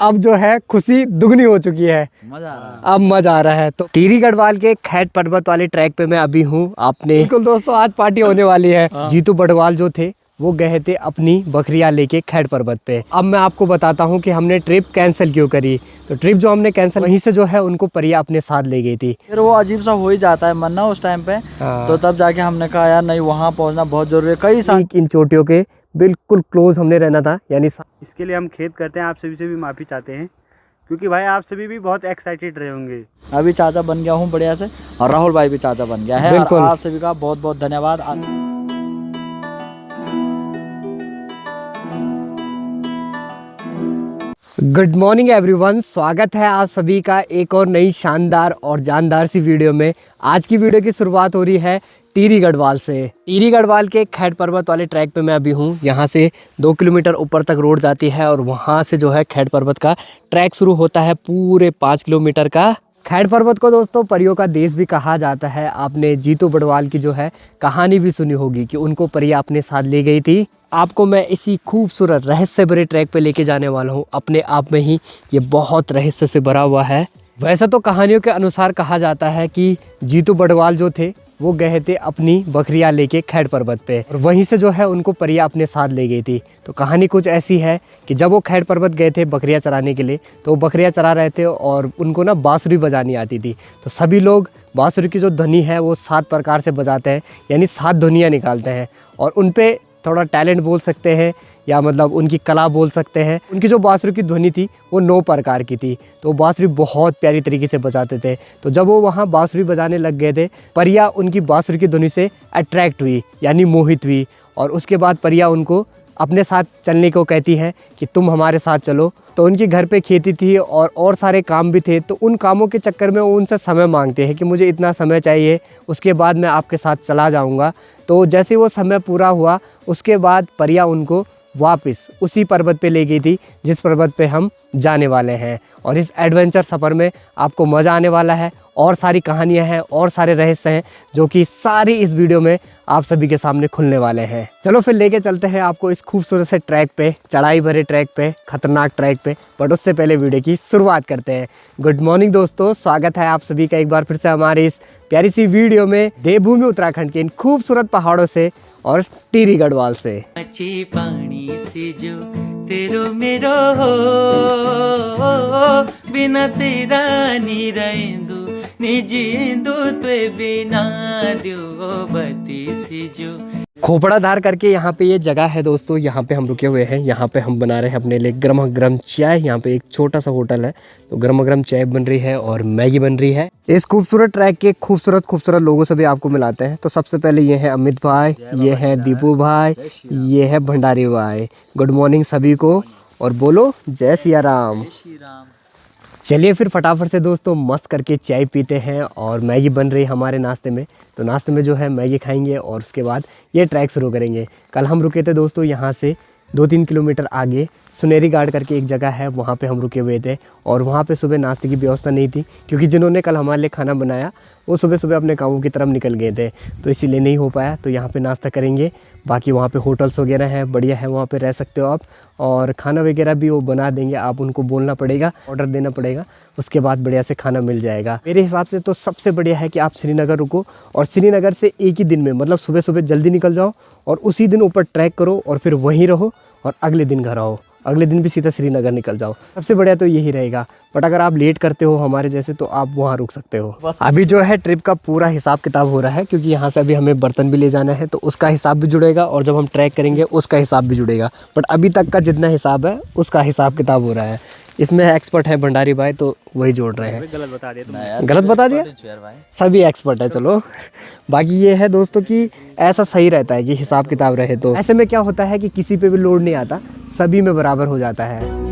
अब जो है खुशी दुगनी हो चुकी है, मजा आ रहा है। अब मजा आ रहा है। तो टिहरी गढ़वाल के खैट पर्वत वाले ट्रैक पे मैं अभी हूँ। आपने बिल्कुल दोस्तों आज पार्टी होने वाली है। जीतू बड़वाल जो थे वो गए थे अपनी बकरियां लेके खैट पर्वत पे। अब मैं आपको बताता हूँ कि हमने ट्रिप कैंसिल क्यों करी। तो ट्रिप जो हमने कैंसिल, वहीं से जो है उनको परिया अपने साथ ले गई थी। फिर वो अजीब सा हो ही जाता है मन ना उस टाइम पे। तो तब जाके हमने कहा यार नहीं, वहाँ पहुँचना बहुत जरूरी है। कई साल इन चोटियों के बिल्कुल क्लोज हमने रहना था, यानी इसके लिए हम खेद करते हैं, आप सभी से भी माफ़ी चाहते हैं, क्योंकि भाई आप सभी भी बहुत एक्साइटेड रहे होंगे। अभी चाचा बन गया हूँ बढ़िया से, और राहुल भाई भी चाचा बन गया है। बिल्कुल। और आप सभी का बहुत बहुत धन्यवाद। गुड मॉर्निंग एवरीवन, स्वागत है आप सभी का एक और नई शानदार और जानदार सी वीडियो में। आज की वीडियो की शुरुआत हो रही है टिहरी गढ़वाल से। टिहरी गढ़वाल के खैट पर्वत वाले ट्रैक पे मैं अभी हूँ। यहाँ से 2 किलोमीटर ऊपर तक रोड जाती है और वहाँ से जो है खैट पर्वत का ट्रैक शुरू होता है पूरे 5 किलोमीटर का। खैट पर्वत को दोस्तों परियों का देश भी कहा जाता है। आपने जीतू बड़वाल की जो है कहानी भी सुनी होगी कि उनको परिया अपने साथ ले गई थी। आपको मैं इसी खूबसूरत रहस्य भरे ट्रैक पे लेके जाने वाला हूँ। अपने आप में ही ये बहुत रहस्य से भरा हुआ है। वैसे तो कहानियों के अनुसार कहा जाता है कि जीतू बड़वाल जो थे वो गए थे अपनी बकरियां लेके खैट पर्वत पे, और वहीं से जो है उनको परिया अपने साथ ले गई थी। तो कहानी कुछ ऐसी है कि जब वो खैट पर्वत गए थे बकरियां चराने के लिए, तो वो बकरियां चरा रहे थे और उनको ना बांसुरी बजानी आती थी। तो सभी लोग बांसुरी की जो ध्वनि है वो 7 प्रकार से बजाते हैं, यानी 7 ध्वनियाँ निकालते हैं। और उन पे थोड़ा टैलेंट बोल सकते हैं या मतलब उनकी कला बोल सकते हैं। उनकी जो बांसुरी की ध्वनि थी वो 9 प्रकार की थी। तो बांसुरी बहुत प्यारी तरीके से बजाते थे। तो जब वो वहाँ बांसुरी बजाने लग गए थे, परिया उनकी बांसुरी की ध्वनि से अट्रैक्ट हुई, यानी मोहित हुई। और उसके बाद परिया उनको अपने साथ चलने को कहती है कि तुम हमारे साथ चलो। तो उनके घर पे खेती थी और सारे काम भी थे। तो उन कामों के चक्कर में वो उनसे समय मांगते हैं कि मुझे इतना समय चाहिए, उसके बाद मैं आपके साथ चला जाऊंगा। तो जैसे वो समय पूरा हुआ उसके बाद परिया उनको वापस उसी पर्वत पे ले गई थी जिस पर्वत पे हम जाने वाले हैं। और इस एडवेंचर सफ़र में आपको मज़ा आने वाला है। और सारी कहानियां हैं और सारे रहस्य हैं जो कि सारी इस वीडियो में आप सभी के सामने खुलने वाले हैं। चलो फिर लेके चलते हैं आपको इस खूबसूरत से ट्रैक पे, चढ़ाई भरे ट्रैक पे, खतरनाक ट्रैक पे। बट उससे पहले वीडियो की शुरुआत करते हैं। गुड मॉर्निंग दोस्तों, स्वागत है आप सभी का एक बार फिर से हमारी इस प्यारी सी वीडियो में देवभूमि उत्तराखंड के इन खूबसूरत पहाड़ों से और टिहरी गढ़वाल से। अच्छी पानी से जो तेरो मेरो हो, बिना तेरा नी रहेंदु निजिंदु तुए बिना दियो बती से जो। खोपड़ा धार करके यहाँ पे ये जगह है दोस्तों, यहाँ पे हम रुके हुए हैं। यहाँ पे हम बना रहे हैं अपने लिए गर्मा गर्म चाय। यहाँ पे एक छोटा सा होटल है, तो गर्मा गर्म चाय बन रही है और मैगी बन रही है। इस खूबसूरत ट्रैक के खूबसूरत लोगों से भी आपको मिलाते हैं। तो सबसे पहले ये है अमित भाई, ये है दीपू भाई, ये है भंडारी भाई। गुड मॉर्निंग सभी को, और बोलो जय सिया राम। चलिए फिर फटाफट से दोस्तों मस्त करके चाय पीते हैं। और मैगी बन रही है हमारे नाश्ते में, तो नाश्ते में जो है मैगी खाएंगे और उसके बाद ये ट्रैक शुरू करेंगे। कल हम रुके थे दोस्तों यहाँ से 2-3 किलोमीटर आगे सुनेरी घाट करके एक जगह है, वहाँ पे हम रुके हुए थे। और वहाँ पे सुबह नाश्ते की व्यवस्था नहीं थी, क्योंकि जिन्होंने कल हमारे लिए खाना बनाया वो सुबह सुबह अपने कामों की तरफ निकल गए थे, तो इसीलिए नहीं हो पाया। तो यहाँ पे नाश्ता करेंगे। बाकी वहाँ पे होटल्स वगैरह हैं, बढ़िया है, वहाँ पे रह सकते हो आप। और खाना वगैरह भी वो बना देंगे, आप उनको बोलना पड़ेगा, ऑर्डर देना पड़ेगा, उसके बाद बढ़िया से खाना मिल जाएगा। मेरे हिसाब से तो सबसे बढ़िया है कि आप श्रीनगर रुको और श्रीनगर से एक ही दिन में, मतलब सुबह सुबह जल्दी निकल जाओ और उसी दिन ऊपर ट्रैक करो और फिर वहीं रहो और अगले दिन घर आओ। अगले दिन भी सीधा श्रीनगर निकल जाओ। सबसे बढ़िया तो यही रहेगा। बट अगर आप लेट करते हो हमारे जैसे, तो आप वहाँ रुक सकते हो। अभी जो है ट्रिप का पूरा हिसाब किताब हो रहा है, क्योंकि यहाँ से अभी हमें बर्तन भी ले जाना है, तो उसका हिसाब भी जुड़ेगा। और जब हम ट्रैक करेंगे उसका हिसाब भी जुड़ेगा। बट अभी तक का जितना हिसाब है उसका हिसाब किताब हो रहा है। इसमें एक्सपर्ट है भंडारी भाई, तो वही जोड़ रहे हैं। गलत बता दिया तुमने। गलत बता दिया, सभी एक्सपर्ट है। चलो बाकी ये है दोस्तों कि ऐसा सही रहता है कि हिसाब किताब रहे। तो ऐसे में क्या होता है कि किसी पे भी लोड नहीं आता, सभी में बराबर हो जाता है।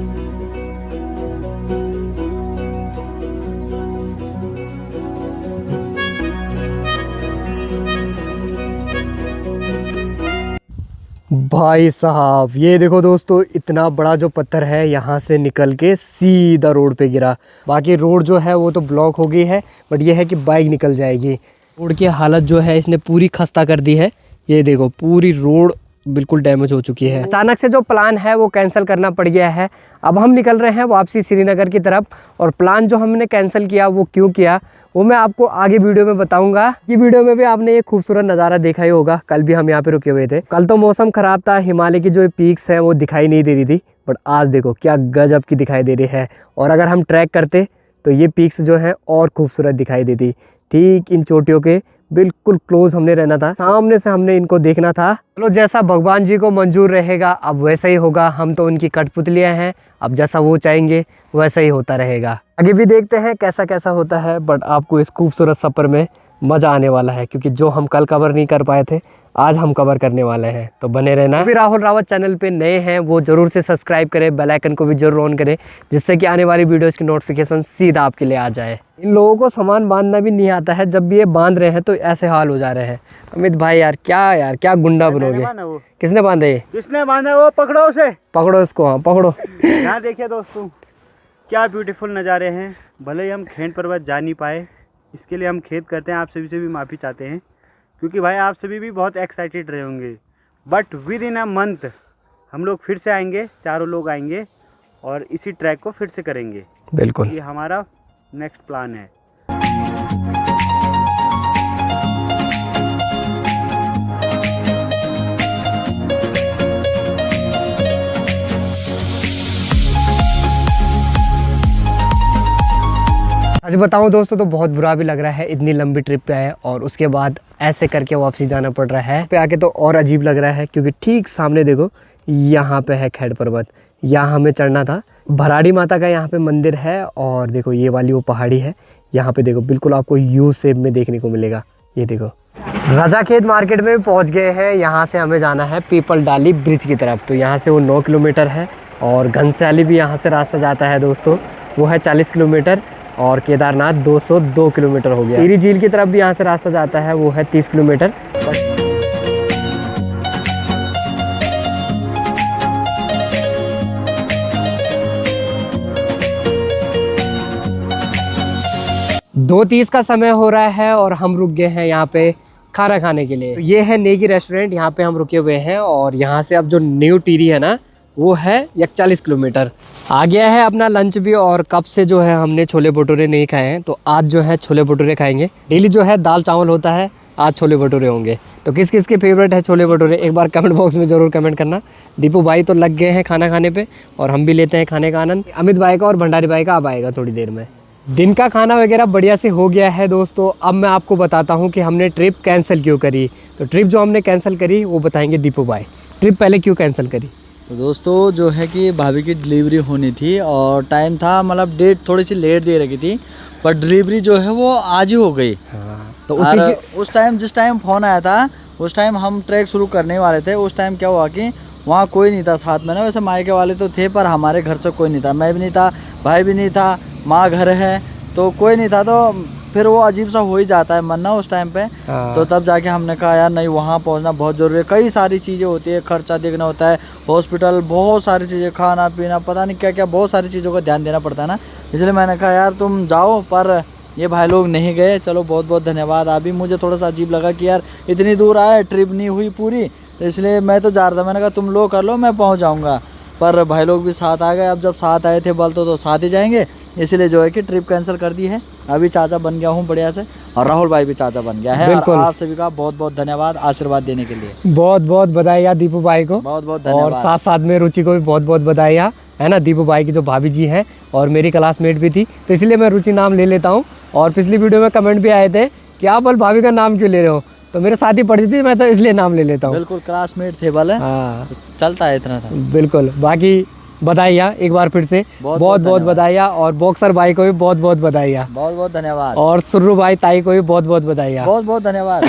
भाई साहब ये देखो दोस्तों, इतना बड़ा जो पत्थर है यहाँ से निकल के सीधा रोड पे गिरा। बाकी रोड जो है वो तो ब्लॉक हो गई है, बट ये है कि बाइक निकल जाएगी। रोड की हालत जो है इसने पूरी खस्ता कर दी है। ये देखो पूरी रोड बिल्कुल डैमेज हो चुकी है। अचानक से जो प्लान है वो कैंसिल करना पड़ गया है। अब हम निकल रहे हैं वापसी श्रीनगर की तरफ, और प्लान जो हमने कैंसिल किया वो क्यों किया वो मैं आपको आगे वीडियो में बताऊंगा। ये वीडियो में भी आपने ये खूबसूरत नज़ारा देखा ही होगा। कल भी हम यहाँ पे रुके हुए थे। कल तो मौसम ख़राब था, हिमालय की जो पीक्स हैं वो दिखाई नहीं दे रही थी, बट आज देखो क्या गजब की दिखाई दे रही है। और अगर हम ट्रैक करते तो ये पीक्स जो हैं और खूबसूरत दिखाई देती। ठीक इन चोटियों के बिल्कुल क्लोज हमने रहना था, सामने से हमने इनको देखना था। चलो जैसा भगवान जी को मंजूर रहेगा अब वैसा ही होगा। हम तो उनकी कठपुतलियाँ हैं, अब जैसा वो चाहेंगे वैसा ही होता रहेगा। आगे भी देखते हैं कैसा कैसा होता है, बट आपको इस खूबसूरत सफ़र में मज़ा आने वाला है, क्योंकि जो हम कल कवर नहीं कर पाए थे आज हम कवर करने वाले हैं। तो बने रहना। अभी राहुल रावत चैनल पे नए हैं वो ज़रूर से सब्सक्राइब करें, बेल आइकन को भी जरूर ऑन करें, जिससे कि आने वाली वीडियोस की नोटिफिकेशन सीधा आपके लिए आ जाए। इन लोगों को सामान बांधना भी नहीं आता है, जब भी ये बांध रहे हैं तो ऐसे हाल हो जा रहे हैं। अमित भाई यार क्या गुंडा बनोगे। किसने बांधे ये? किसने बांधा? वो पकड़ो उसे, पकड़ो इसको। हाँ पकड़ो। यहाँ देखिए दोस्तों क्या ब्यूटीफुल नज़ारे हैं। भले ही हम खेंड पर्वत जा नहीं पाए, इसके लिए हम खेद करते हैं, आप सभी से भी माफ़ी चाहते हैं, क्योंकि भाई आप सभी भी बहुत एक्साइटेड रहे होंगे। But with in a month हम लोग फिर से आएंगे, चारों लोग आएंगे और इसी ट्रैक को फिर से करेंगे। बिल्कुल ये हमारा नेक्स्ट प्लान है। आज बताऊं दोस्तों तो बहुत बुरा भी लग रहा है, इतनी लंबी ट्रिप पे आए और उसके बाद ऐसे करके वापसी जाना पड़ रहा है। पे आके तो और अजीब लग रहा है, क्योंकि ठीक सामने देखो यहाँ पे है खेड़ पर्वत, यहाँ हमें चढ़ना था। भराड़ी माता का यहाँ पे मंदिर है, और देखो ये वाली वो पहाड़ी है। यहाँ पे देखो बिल्कुल आपको यू शेप में देखने को मिलेगा। ये देखो रजाखेत मार्केट में पहुँच गए हैं। यहाँ से हमें जाना है पीपल डाली ब्रिज की तरफ। तो यहाँ से वो 9 किलोमीटर है, और घनसाली भी यहाँ से रास्ता जाता है दोस्तों, वो है 40 किलोमीटर, और केदारनाथ 202 किलोमीटर हो गया। टिहरी झील की तरफ भी यहाँ से रास्ता जाता है, वो है 30 किलोमीटर। दो 30 का समय हो रहा है और हम रुक गए हैं यहाँ पे खाना खाने के लिए। ये है नेगी रेस्टोरेंट, यहाँ पे हम रुके हुए हैं। और यहाँ से अब जो न्यू टिहरी है ना वो है 41 किलोमीटर। आ गया है अपना लंच भी, और कब से जो है हमने छोले भटूरे नहीं खाए हैं, तो आज जो है छोले भटूरे खाएंगे। डेली जो है दाल चावल होता है, आज छोले भटूरे होंगे। तो किस किस के फेवरेट है छोले भटूरे एक बार कमेंट बॉक्स में ज़रूर कमेंट करना। दीपू भाई तो लग गए हैं खाना खाने पे, और हम भी लेते हैं खाने का आनंद। अमित भाई का और भंडारी भाई का अब आएगा थोड़ी देर में। दिन का खाना वगैरह बढ़िया से हो गया है दोस्तों। अब मैं आपको बताता हूँ कि हमने ट्रिप कैंसिल क्यों करी। तो ट्रिप जो हमने कैंसिल करी वो बताएंगे दीपू भाई। ट्रिप पहले क्यों कैंसिल करी? तो दोस्तों जो है कि भाभी की डिलीवरी होनी थी, और टाइम था, मतलब डेट थोड़ी सी लेट दे रखी थी, पर डिलीवरी जो है वो आज ही हो गई। तो उस टाइम जिस टाइम फ़ोन आया था उस टाइम हम ट्रैक शुरू करने वाले थे। उस टाइम क्या हुआ कि वहाँ कोई नहीं था साथ में ना। वैसे मायके वाले तो थे, पर हमारे घर से कोई नहीं था। मैं भी नहीं था, भाई भी नहीं था, माँ घर है, तो कोई नहीं था। तो फिर वो अजीब सा हो ही जाता है मन ना उस टाइम पे। तो तब जाके हमने कहा यार नहीं, वहाँ पहुँचना बहुत ज़रूरी है। कई सारी चीज़ें होती है, खर्चा देखना होता है, हॉस्पिटल, बहुत सारी चीज़ें, खाना पीना, पता नहीं क्या क्या, बहुत सारी चीज़ों का ध्यान देना पड़ता है ना। इसलिए मैंने कहा यार तुम जाओ, पर ये भाई लोग नहीं गए। चलो बहुत बहुत धन्यवाद। अभी मुझे थोड़ा सा अजीब लगा कि यार इतनी दूर आए, ट्रिप नहीं हुई पूरी, तो इसलिए मैं तो जा रहा था। मैंने कहा तुम लोग कर लो, मैं पहुँच जाऊँगा, पर भाई लोग भी साथ आ गए। अब जब साथ आए थे बल तो साथ ही जाएंगे, इसलिए जो है कि ट्रिप कैंसिल कर दी है। अभी चाचा बन गया हूँ बढ़िया से, और राहुल भाई भी चाचा बन गया है। और आप सभी का बहुत बहुत धन्यवाद आशीर्वाद देने के लिए। बहुत बहुत बधाई दीपू भाई को, बहुत बहुत धन्यवाद। और साथ साथ में रुचि को भी बहुत बहुत बधाई है ना। दीपू भाई की जो भाभी जी हैं और मेरी क्लासमेट भी थी, तो इसलिए मैं रुचि नाम ले लेता हूँ। और पिछली वीडियो में कमेंट भी आए थे कि आप बल भाभी का नाम क्यों ले रहे हो, तो मेरे साथ ही पढ़ती थी, मैं तो इसलिए नाम ले लेता हूँ। बिल्कुल क्लासमेट थे बल। हाँ चलता है इतना था। बिल्कुल। बाकी बधाइयाँ एक बार फिर से, बहुत बहुत बधाइयाँ। और बॉक्सर भाई को भी बहुत बहुत बधाइयाँ, बहुत बहुत धन्यवाद। और सुर्रू भाई ताई को भी बहुत बहुत बधाइयाँ, बहुत बहुत धन्यवाद।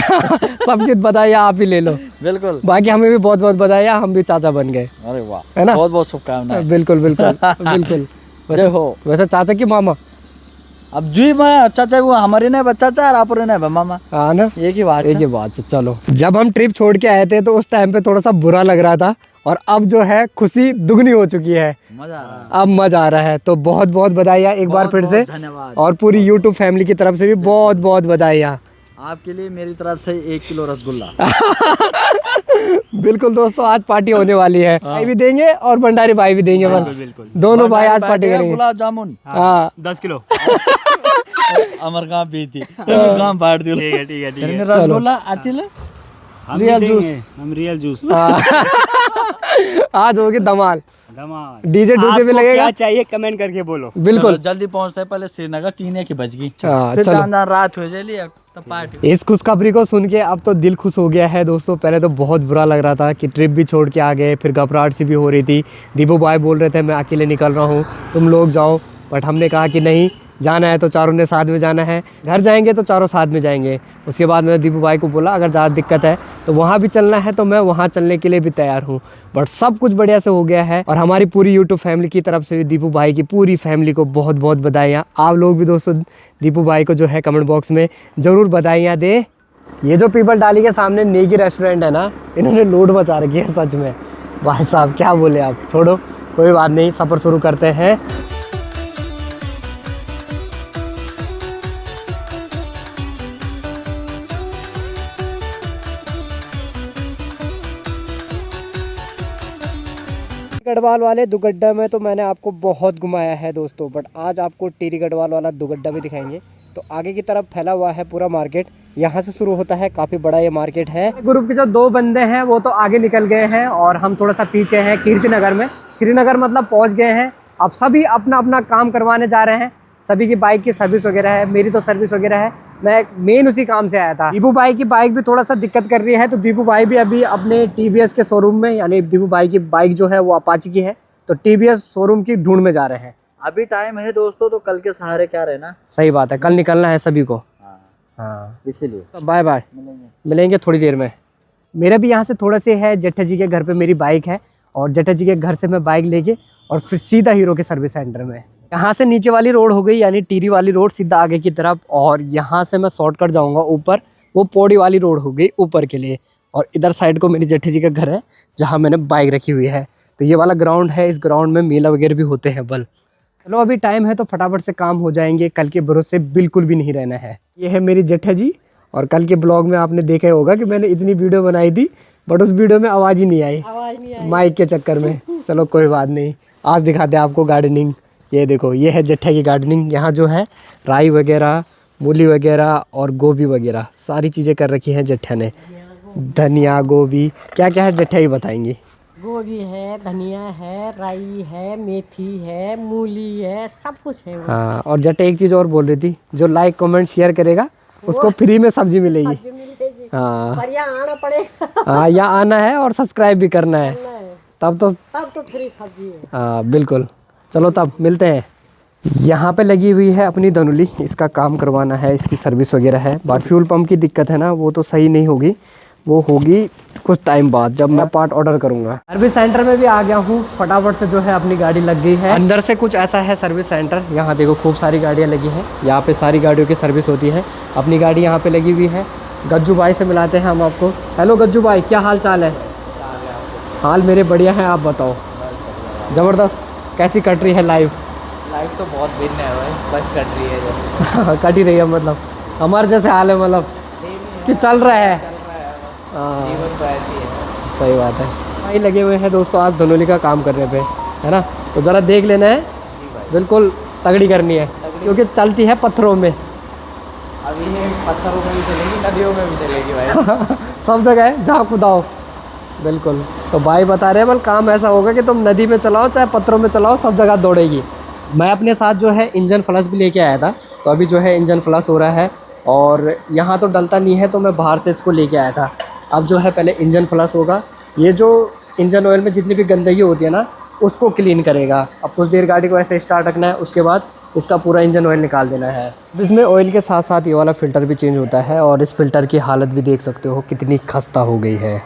सबकी बधाइयाँ आप ही ले लो। बिल्कुल। बाकी हमें भी बहुत बहुत बधाइयाँ, हम भी चाचा बन गए। अरे वाह, है ना। बहुत बहुत शुभकामनाएं। बिल्कुल बिल्कुल बिल्कुल। वैसे चाचा की मामा अब जी मैं चाचा वो हमारे ने बच्चा चार आप ने मामा। हाँ ना, एक ही बात एक ही बात। चलो जब हम ट्रिप छोड़ के आए थे तो उस टाइम पे थोड़ा सा बुरा लग रहा था, और अब जो है खुशी दुगनी हो चुकी है, मजा आ रहा है। अब मजा आ रहा है। तो बहुत बहुत बधाइयाँ एक बार फिर से, धन्यवाद। और पूरी YouTube फैमिली की तरफ से भी बहुत बहुत बधाइयाँ। आपके लिए मेरी तरफ से 1 किलो रसगुल्ला। बिल्कुल दोस्तों, आज पार्टी होने वाली है। भाई भी देंगे और भंडारी भाई भी देंगे। बिल्कुल। दोनों भाई आज पार्टी करेंगे। गुलाब जामुन हाँ 10 किलो। अमर कहाँ पी थी काम बांट दियो। ठीक है, ठीक है, ठीक है। रसगुल्ला आतिल हम रियल भी जूस। देंगे, हम रियल जूस। आज होगी धमाल। धमाल। डीजे डूजे भी आपको लगेगा। क्या चाहिए कमेंट करके बोलो। बिल्कुल। जल्दी पहुंचते हैं, पहले श्रीनगर 3 की बज गई। हाँ, फिर चलो। जान रात हो जाएगी तब पार्टी। इस खुशखबरी को सुन के अब तो दिल खुश हो गया है दोस्तों। पहले तो बहुत बुरा लग रहा था कि ट्रिप भी छोड़ के आ गए, फिर घबराहट सी भी हो रही थी। दीपू भाई बोल रहे थे मैं अकेले निकल रहा हूँ, तुम लोग जाओ, बट हमने कहा कि नहीं, जाना है तो चारों ने साथ में जाना है। घर जाएंगे तो चारों साथ में जाएंगे। उसके बाद मैं दीपू भाई को बोला अगर ज़्यादा दिक्कत है तो वहाँ भी चलना है तो मैं वहाँ चलने के लिए भी तैयार हूँ। बट सब कुछ बढ़िया से हो गया है और हमारी पूरी यूट्यूब फैमिली की तरफ से भी दीपू भाई की पूरी फैमिली को बहुत बहुत बधाइयाँ। आप लोग भी दोस्तों दीपू भाई को जो है कमेंट बॉक्स में ज़रूर बधाइयाँ दे। ये जो पीपल डाली के सामने नेगी रेस्टोरेंट है ना, इन्होंने लूट मचा रखी है सच में। भाई साहब क्या बोले, आप छोड़ो, कोई बात नहीं, सफ़र शुरू करते हैं। गढ़वाल वाले दुगड्डा में तो मैंने आपको बहुत घुमाया है दोस्तों, बट आज आपको टिहरी गढ़वाल वाला दुगड्डा भी दिखाएंगे। तो आगे की तरफ फैला हुआ है पूरा मार्केट, यहाँ से शुरू होता है, काफ़ी बड़ा ये मार्केट है। ग्रुप के जो 2 बंदे हैं वो तो आगे निकल गए हैं और हम थोड़ा सा पीछे हैं कीर्तिनगर में। श्रीनगर मतलब पहुँच गए हैं। अब सभी अपना अपना काम करवाने जा रहे हैं। सभी की बाइक की सर्विस वगैरह है, मेरी तो सर्विस वगैरह है, मैं मेन उसी काम से आया था। दीपू भाई की बाइक भी थोड़ा सा दिक्कत कर रही है, तो दीपू भाई भी अभी अपने TVS के शोरूम में, यानी दीपू भाई की बाइक जो है वो अपाची की है, तो TVS शोरूम की ढूंढ में जा रहे हैं। अभी टाइम है दोस्तों, तो कल के सहारे क्या रहना। सही बात है, कल निकलना है सभी को। हाँ इसीलिए तो बाय बाय, मिलेंगे। मिलेंगे थोड़ी देर में। मेरा भी यहाँ से थोड़ा से है, जेठा जी के घर पे मेरी बाइक है और जेठा जी के घर से मैं बाइक लेके और फिर सीधा हीरो के सर्विस सेंटर में। यहाँ से नीचे वाली रोड हो गई, यानी टिहरी वाली रोड सीधा आगे की तरफ, और यहाँ से मैं शॉर्टकट जाऊँगा ऊपर, वो पौड़ी वाली रोड हो गई ऊपर के लिए। और इधर साइड को मेरी जेठा जी का घर है जहाँ मैंने बाइक रखी हुई है। तो ये वाला ग्राउंड है, इस ग्राउंड में मेला वगैरह भी होते हैं बल। चलो अभी टाइम है तो फटाफट से काम हो जाएंगे, कल के भरोसे बिल्कुल भी नहीं रहना है। ये है मेरी जेठा जी, और कल के ब्लॉग में आपने देखा होगा कि मैंने इतनी वीडियो बनाई थी, बट उस वीडियो में आवाज़ ही नहीं आई माइक के चक्कर में। चलो कोई बात नहीं, आज दिखाते हैं आपको गार्डनिंग। ये देखो, ये है जेठा की गार्डनिंग। यहाँ जो है राई वगैरह, मूली वगैरह और गोभी वगैरह सारी चीज़ें कर रखी हैं जेठा ने। धनिया, गोभी, क्या क्या है जेठा ही बताएंगी। गोभी है, धनिया है, राई है, मेथी है, मूली है, सब कुछ है वो। हाँ, और जेठा एक चीज़ और बोल रही थी, जो लाइक कमेंट शेयर करेगा उसको फ्री में सब्जी मिलेगी। सब्जी मिलेगी, हाँ पर यहाँ आना पड़ेगा। हाँ, यहाँ आना है और सब्सक्राइब भी करना है, तब तो फ्री सब्जी है। हाँ बिल्कुल। चलो तब मिलते हैं। यहाँ पे लगी हुई है अपनी धनुली, इसका काम करवाना है, इसकी सर्विस वगैरह है। बट फ्यूल पंप की दिक्कत है ना, वो तो सही नहीं होगी, वो होगी कुछ टाइम बाद जब मैं पार्ट ऑर्डर करूँगा। सर्विस सेंटर में भी आ गया हूँ, फटाफट से जो है अपनी गाड़ी लग गई है। अंदर से कुछ ऐसा है सर्विस सेंटर, यहाँ देखो खूब सारी गाड़ियाँ लगी हैं, यहाँ पे सारी गाड़ियों की सर्विस होती है। अपनी गाड़ी यहाँ पे लगी हुई है। गज्जू भाई से मिलाते हैं हम आपको। हेलो गज्जू भाई, क्या हाल चाल है? हाल मेरे बढ़िया है, आप बताओ। ज़बरदस्त, कैसी कट रही है लाइफ? लाइफ तो बहुत भिन्न है भाई, बस कट रही है जैसे। कट ही रही है, मतलब हमारे जैसे हाल है, मतलब कि चल रहा है। हाँ जीवन तो ऐसी है। सही बात है। भाई लगे हुए हैं दोस्तों आज धनोली का काम करने पे, है ना, तो ज़रा देख लेना है, बिल्कुल तगड़ी करनी है, क्योंकि चलती है पत्थरों में। अभी ये पत्थरों में भी चलेगी, नदियों में भी चलेगी भाई। सब जगह है जहाँ खुदाओ, बिल्कुल। तो भाई बता रहे हैं बल काम ऐसा होगा कि तुम नदी में चलाओ चाहे पत्थरों में चलाओ, सब जगह दौड़ेगी। मैं अपने साथ जो है इंजन फ्लश भी लेके आया था, तो अभी जो है इंजन फ्लश हो रहा है और यहाँ तो डलता नहीं है, तो मैं बाहर से इसको लेके आया था। अब जो है पहले इंजन फ्लश होगा, ये जो इंजन ऑयल में जितनी भी गंदगी होती है ना उसको क्लीन करेगा। अब कुछ देर गाड़ी को ऐसे स्टार्ट रखना है, उसके बाद इसका पूरा इंजन ऑयल निकाल देना है। इसमें ऑयल के साथ साथ ये वाला फ़िल्टर भी चेंज होता है, और इस फिल्टर की हालत भी देख सकते हो कितनी खस्ता हो गई है।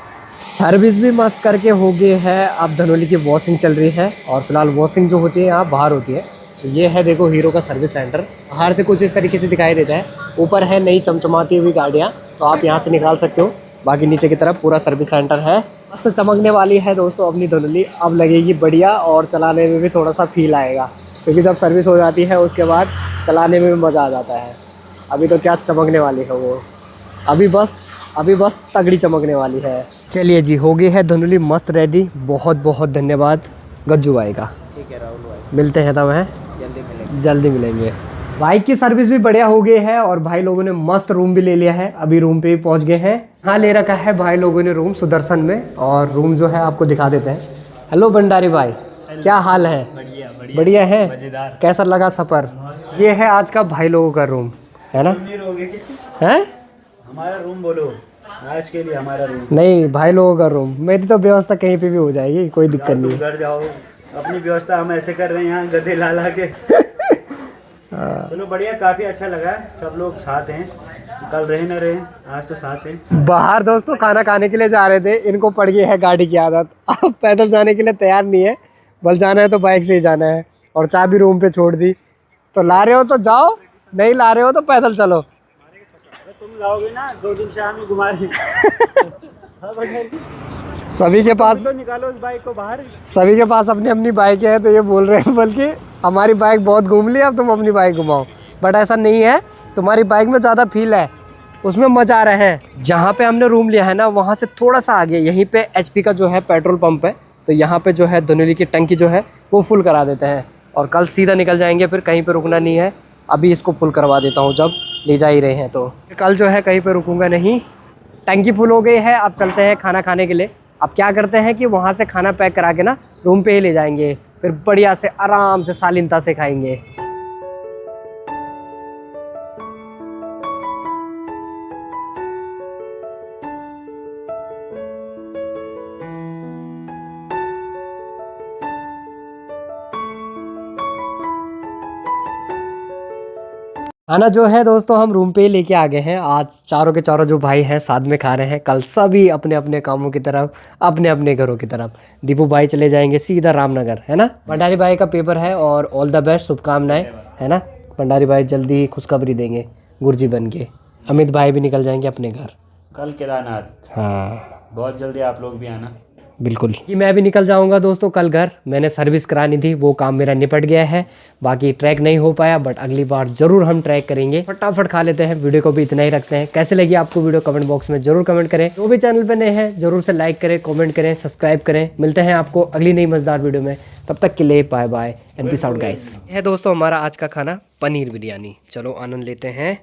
सर्विस भी मस्त करके हो गई है। अब धनोली की वॉशिंग चल रही है, और फिलहाल वॉशिंग जो होती है यहाँ बाहर होती है। तो ये है देखो हीरो का सर्विस सेंटर, बाहर से कुछ इस तरीके से दिखाई देता है। ऊपर है नई चमचमाती हुई गाड़ियाँ, तो आप यहाँ से निकाल सकते हो। बाकी नीचे की तरफ पूरा सर्विस सेंटर है। मस्त चमकने वाली है दोस्तों अपनी धनोली, अब लगेगी बढ़िया, और चलाने में भी थोड़ा सा फील आएगा, क्योंकि जब सर्विस हो जाती है उसके बाद चलाने में भी मज़ा आ जाता है। अभी तो क्या चमकने वाली है वो। अभी बस तगड़ी चमकने वाली है। चलिए जी, हो गई है धुंधली मस्त रेडी। बहुत बहुत धन्यवाद गज्जू भाई का। ठीक है राहुल भाई, मिलते हैं तब, हैं जल्दी मिलेंगे। जल्दी मिलेंगे। बाइक की सर्विस भी बढ़िया हो गई है और भाई लोगों ने मस्त रूम भी ले लिया है। अभी रूम पे ही पहुंच गए हैं। हाँ, ले रखा है भाई लोगों ने रूम सुदर्शन में, और रूम जो है आपको दिखा देते हैं। हेलो भंडारी भाई, क्या हाल है? बढ़िया है। कैसा लगा सफ़र? ये है आज का भाई लोगों का रूम, है ना? है हमारा रूम बोलो आज के लिए, हमारा रूम नहीं, भाई लोगों का रूम। मेरी तो व्यवस्था कहीं पे भी हो जाएगी, कोई दिक्कत नहीं है। घर जाओ, अपनी व्यवस्था हम ऐसे कर रहे हैं यहाँ गधे ला ला के। चलो बढ़िया, काफ़ी अच्छा लगा। सब लोग साथ हैं, कल रहे न रहे आज तो साथ हैं। बाहर दोस्तों खाना खाने के लिए जा रहे थे, इनको पड़ गई है गाड़ी की आदत। अब पैदल जाने के लिए तैयार नहीं है, बस जाना है तो बाइक से ही जाना है। और चाबी रूम पे छोड़ दी, तो ला रहे हो तो जाओ, नहीं ला रहे हो तो पैदल चलो। तुम लाओगे ना 2 दिन से हमें घुमा रहे। सभी के पास तो निकालो उस बाइक को बाहर। सभी के पास अपनी अपनी बाइक है, तो ये बोल रहे हैं बल्कि हमारी बाइक बहुत घूम ली, अब तुम अपनी बाइक घुमाओ। बट ऐसा नहीं है, तुम्हारी बाइक में ज़्यादा फील है, उसमें मज़ा आ रहा है। जहाँ पे हमने रूम लिया है ना, वहाँ से थोड़ा सा आगे यहीं पे HP का जो है पेट्रोल पंप है, तो यहाँ पे जो है धुंधली की टंकी जो है वो फुल करा देते हैं और कल सीधा निकल जाएंगे। फिर कहीं पे रुकना नहीं है। अभी इसको फुल करवा देता हूँ, जब ले जा ही रहे हैं तो। कल जो है कहीं पे रुकूंगा नहीं। टंकी फुल हो गई है, अब चलते हैं खाना खाने के लिए। अब क्या करते हैं कि वहाँ से खाना पैक करा के ना रूम पे ही ले जाएंगे, फिर बढ़िया से आराम से शालीनता से खाएंगे। खाना जो है दोस्तों हम रूम पे ही लेके आ गए हैं। आज चारों के चारों जो भाई हैं साथ में खा रहे हैं। कल सभी अपने अपने कामों की तरफ, अपने अपने घरों की तरफ। दीपू भाई चले जाएंगे सीधा रामनगर, है ना? भंडारी भाई का पेपर है और ऑल द बेस्ट, शुभकामनाएं, है ना? भंडारी भाई जल्दी ही खुशखबरी देंगे गुरुजी बन के। अमित भाई भी निकल जाएंगे अपने घर कल केदारनाथ। हाँ बहुत जल्दी आप लोग भी आना। बिल्कुल। कि मैं भी निकल जाऊंगा दोस्तों कल घर। मैंने सर्विस करानी थी, वो काम मेरा निपट गया है। बाकी ट्रैक नहीं हो पाया, बट अगली बार जरूर हम ट्रैक करेंगे। फटाफट खा लेते हैं, वीडियो को भी इतना ही रखते हैं। कैसे लगी आपको वीडियो कमेंट बॉक्स में जरूर कमेंट करें। जो भी चैनल पे नए हैं जरूर से लाइक करें, कमेंट करें, सब्सक्राइब करें। मिलते हैं आपको अगली नई मजेदार वीडियो में, तब तक के लिए bye bye and peace out guys. है दोस्तों हमारा आज का खाना पनीर बिरयानी। चलो आनंद लेते हैं।